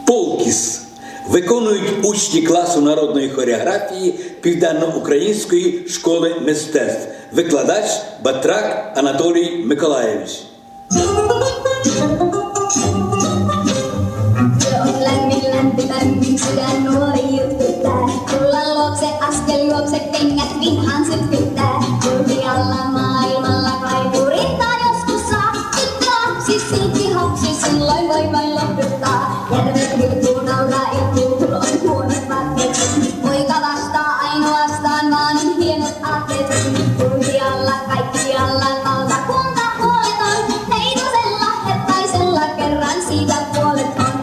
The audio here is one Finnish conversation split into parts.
Полкіс виконують учні класу народної хореографії Південно-Української школи мистецтв. Викладач Батрак Анатолій Миколаєвич. Lämmin sydän nuori jututtaa. Tullaan luokse askel juokse, kengät vinhaan sytkyttää. Kulkialla maailmalla kaipuu rintaa joskus saa. Tyttö lapsi, silti hapsi, silloin voi vain lohduttaa. Järvet viltuu, nauraa iltuu, kun on huonot vaatteet. Poika vastaa ainoastaan, vaan on hienot aatteet. Kulkialla kaikkialla valtakunta huoleton. Heitosella, hettaisella, kerran siitä puolet on.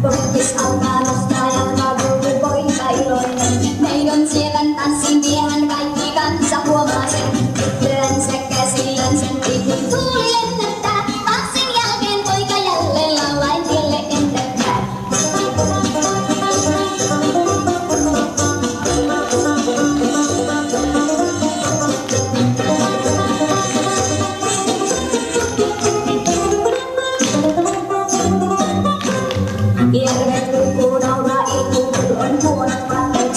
Pokkis alkaa nostaa jalkaa, kuuluu poika iloinen. Meidon sievän tanssin vie hän kaikki kansa huomaa sen. Tyttöänsä käsillään sen kun tuuli lennättää. Tanssin jälkeen poika jälleen laulaen tielle ennättää. Järvet vilkuu, nauraa iltuu, kun on huonot vaatteet.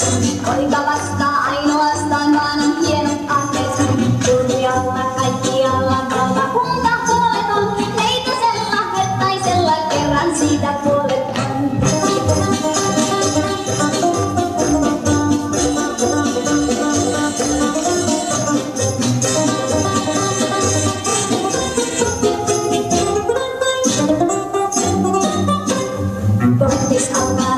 Poika vastaa ainoastaan, vaan on hienot aatteet. Kulkialla kaikkialla valtakunta huoleton. Heitosella, hettaisella, kerran siitä puolet on. Pokkis alkaa